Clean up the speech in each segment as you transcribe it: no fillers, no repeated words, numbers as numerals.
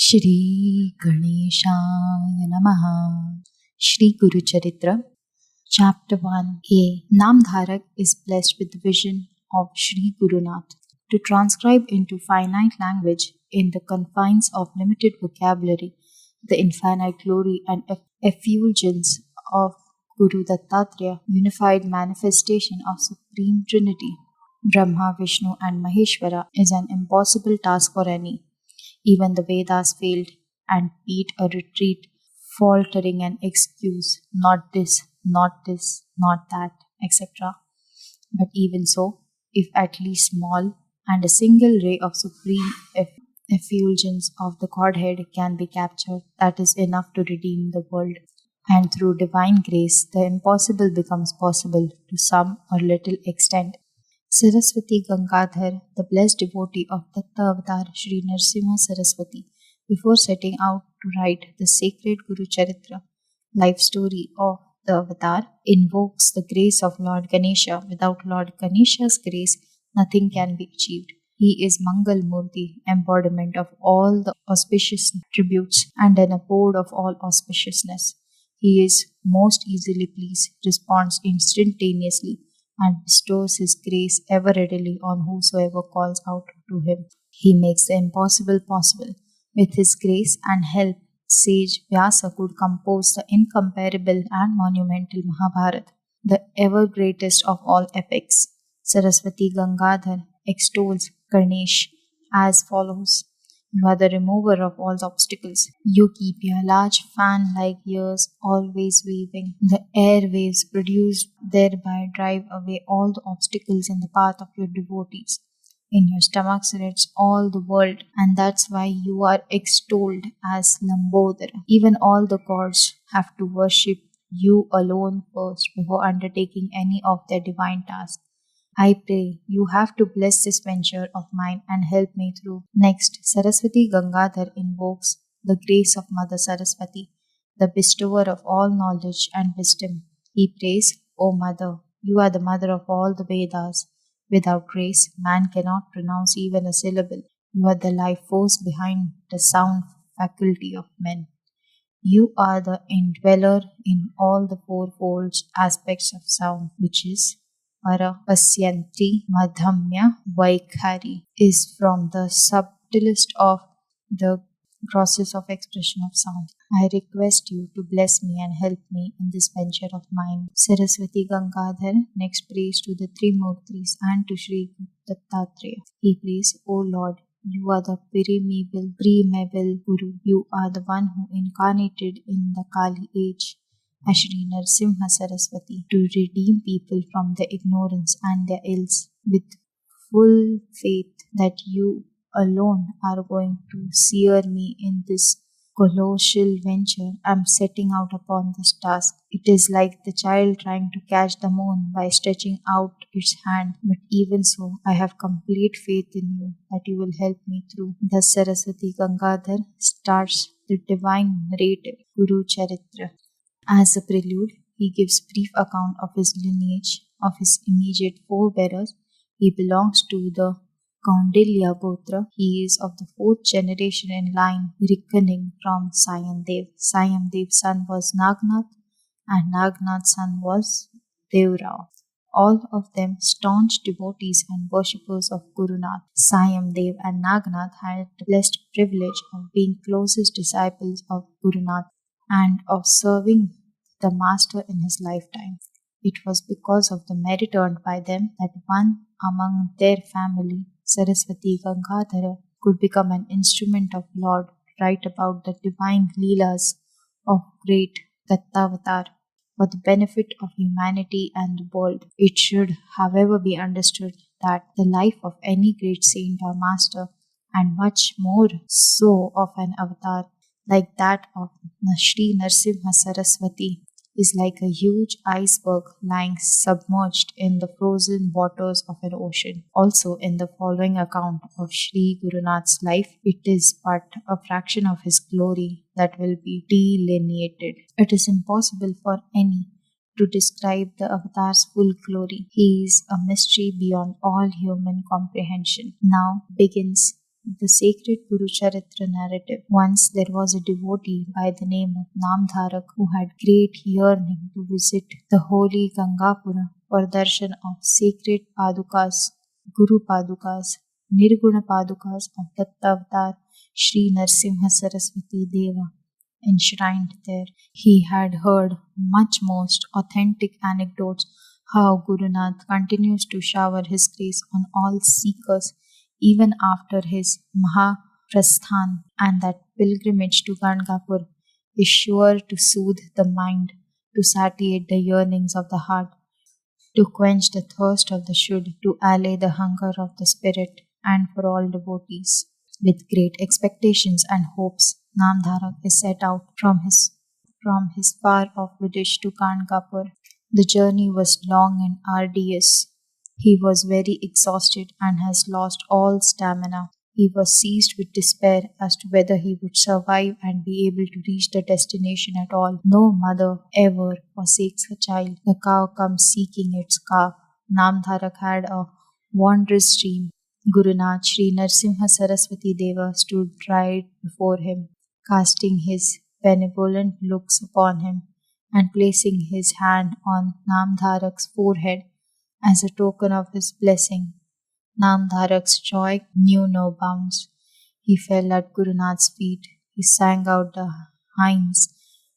Shri Ganeshaya Namaha. Sri Guru Charitra, Chapter 1a. Namdharak is blessed with the vision of Sri Gurunath. To transcribe into finite language, in the confines of limited vocabulary, the infinite glory and effulgence of Guru Dattatreya, unified manifestation of Supreme Trinity, Brahma, Vishnu and Maheshwara, is an impossible task for any. Even the Vedas failed and beat a retreat, faltering an excuse, not this, not this, not that, etc. But even so, if at least small, and a single ray of supreme effulgence of the Godhead can be captured, that is enough to redeem the world. And through divine grace, the impossible becomes possible to some or little extent. Saraswati Gangadhar, the blessed devotee of Datta Avatar Sri Nrushinha Saraswati, before setting out to write the sacred Guru Charitra, life story of the Avatar, invokes the grace of Lord Ganesha. Without Lord Ganesha's grace, nothing can be achieved. He is Mangal Murti, embodiment of all the auspicious attributes and an abode of all auspiciousness. He is most easily pleased, responds instantaneously, and bestows his grace ever readily on whosoever calls out to him. He makes the impossible possible. With his grace and help, sage Vyasa could compose the incomparable and monumental Mahabharata, the ever greatest of all epics. Saraswati Gangadhar extols Ganesh as follows. You are the remover of all the obstacles. You keep your large fan-like ears always waving. The air waves produced thereby drive away all the obstacles in the path of your devotees. In your stomach sits all the world, and that's why you are extolled as Lambodara. Even all the gods have to worship you alone first before undertaking any of their divine tasks. I pray you have to bless this venture of mine and help me through. Next, Saraswati Gangadhar invokes the grace of Mother Saraswati, the bestower of all knowledge and wisdom. He prays, O Mother, you are the mother of all the Vedas. Without grace, man cannot pronounce even a syllable. You are the life force behind the sound faculty of men. You are the indweller in all the fourfold aspects of sound, which is Para Pasyanti Madhamya Vaikhari, is from the subtlest of the process of expression of sound. I request you to bless me and help me in this venture of mine. Saraswati Gangadhar next prays to the three Murtis and to Sri Dattatreya. He prays, O Lord, you are the primeval Guru. You are the one who incarnated in the Kali age as Sri Nrushinha Saraswati to redeem people from their ignorance and their ills, with full faith that you alone are going to steer me in this colossal venture. I am setting out upon this task. It is like the child trying to catch the moon by stretching out its hand, but even so, I have complete faith in you that you will help me through. Thus Saraswati Gangadhar starts the divine narrative, Guru Charitra. As a prelude, he gives brief account of his lineage, of his immediate forebearers. He belongs to the Kaundilya Gotra. He is of the fourth generation in line, reckoning from Sayamdev. Sayamdev's son was Nagnath, and Nagnath's son was Devrao. All of them staunch devotees and worshippers of Gurunath. Sayamdev and Nagnath had the blessed privilege of being closest disciples of Gurunath and of serving the master in his lifetime. It was because of the merit earned by them that one among their family, Saraswati Gangadhara, could become an instrument of Lord to write about the divine Leelas of great Dattavatar for the benefit of humanity and the world. It should, however, be understood that the life of any great saint or master, and much more so of an avatar like that of Sri Nrushinha Saraswati, is like a huge iceberg lying submerged in the frozen waters of an ocean. Also, in the following account of Sri Gurunath's life, it is but a fraction of his glory that will be delineated. It is impossible for any to describe the Avatar's full glory. He is a mystery beyond all human comprehension. Now begins The sacred Guru Charitra narrative. Once there was a devotee by the name of Namdharak who had great yearning to visit the holy Gangapura for darshan of sacred Padukas, Guru Padukas, Nirguna Padukas of Dattavatar Sri Nrushinha Saraswati Deva enshrined there. He had heard much most authentic anecdotes how Gurunath continues to shower his grace on all seekers even after his Mahaprasthan, and that pilgrimage to Gangapur is sure to soothe the mind, to satiate the yearnings of the heart, to quench the thirst of the should, to allay the hunger of the spirit, and for all devotees. With great expectations and hopes, Namdharak is set out from his far off village to Gangapur. The journey was long and arduous. He was very exhausted and has lost all stamina. He was seized with despair as to whether he would survive and be able to reach the destination at all. No mother ever forsakes her child. The cow comes seeking its calf. Namdharak had a wondrous dream. Gurunath Sri Nrsimha Saraswati Deva stood right before him, casting his benevolent looks upon him and placing his hand on Namdharak's forehead as a token of his blessing. Namdharak's joy knew no bounds. He fell at Gurunath's feet. He sang out the hymns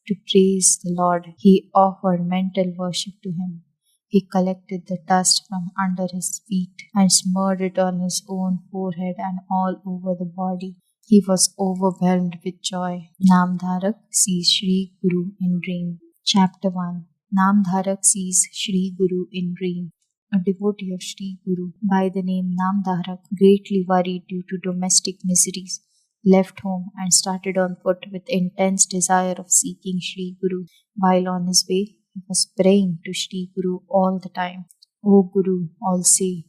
to praise the Lord. He offered mental worship to him. He collected the dust from under his feet and smeared it on his own forehead and all over the body. He was overwhelmed with joy. Namdharak sees Sri Guru in dream. Chapter 1. Namdharak sees Sri Guru in dream. A devotee of Sri Guru by the name Namdharak, greatly worried due to domestic miseries, left home and started on foot with intense desire of seeking Sri Guru. While on his way, he was praying to Sri Guru all the time. O Guru, all say,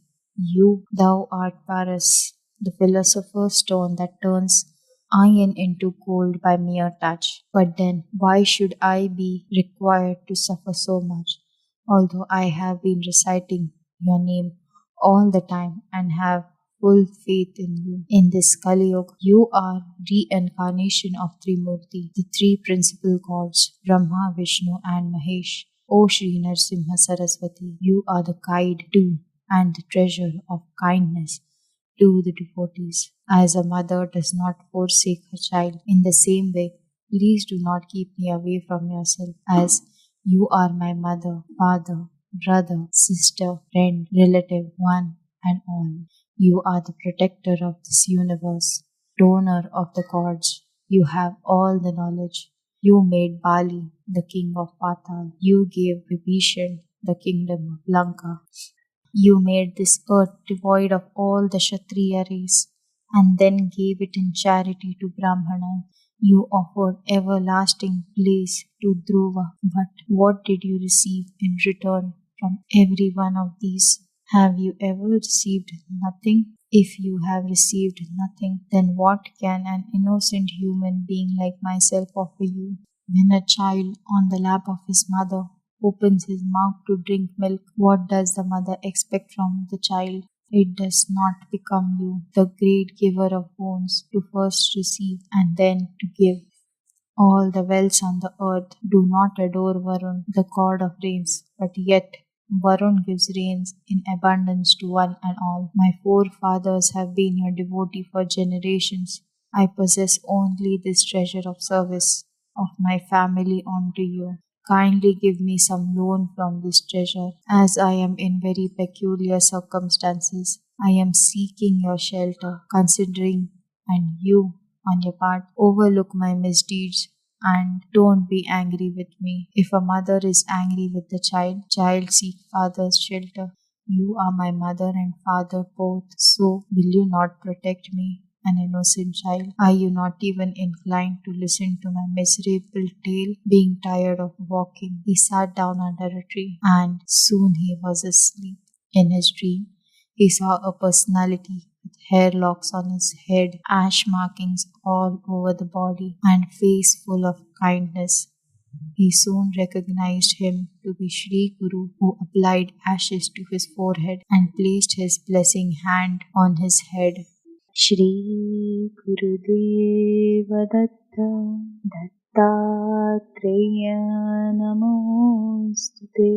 thou art Paras, the philosopher's stone that turns iron into gold by mere touch. But then, why should I be required to suffer so much? Although I have been reciting your name all the time and have full faith in you. In this Kali Yuga, you are reincarnation of Trimurti, the three principal gods, Brahma, Vishnu and Mahesh. O Sri Nrsimha Saraswati, you are the guide to and the treasure of kindness to the devotees. As a mother does not forsake her child, in the same way, please do not keep me away from yourself, as you are my mother, father, brother, sister, friend, relative, one and all. You are the protector of this universe, donor of the gods. You have all the knowledge. You made Bali, the king of Patal. You gave Vibhishan the kingdom of Lanka. You made this earth devoid of all the Kshatriya race and then gave it in charity to Brahmana. You offered everlasting bliss to Dhruva, but what did you receive in return from every one of these? Have you ever received nothing? If you have received nothing, then what can an innocent human being like myself offer you? When a child on the lap of his mother opens his mouth to drink milk, what does the mother expect from the child? It does not become you, the great giver of boons, to first receive and then to give. All the wells on the earth do not adore Varun, the god of rains, but yet Varun gives rains in abundance to one and all. My forefathers have been your devotee for generations. I possess only this treasure of service of my family unto you. Kindly give me some loan from this treasure, as I am in very peculiar circumstances. I am seeking your shelter, considering, and you, on your part, overlook my misdeeds and don't be angry with me. If a mother is angry with the child seek father's shelter. You are my mother and father both, so will you not protect me, an innocent child? Are you not even inclined to listen to my miserable tale? Being tired of walking, he sat down under a tree, and soon he was asleep. In his dream, he saw a personality with hair locks on his head, ash markings all over the body, and face full of kindness. He soon recognized him to be Sri Guru, who applied ashes to his forehead and placed his blessing hand on his head. Shri Gurudeva Dattatreya Namostute.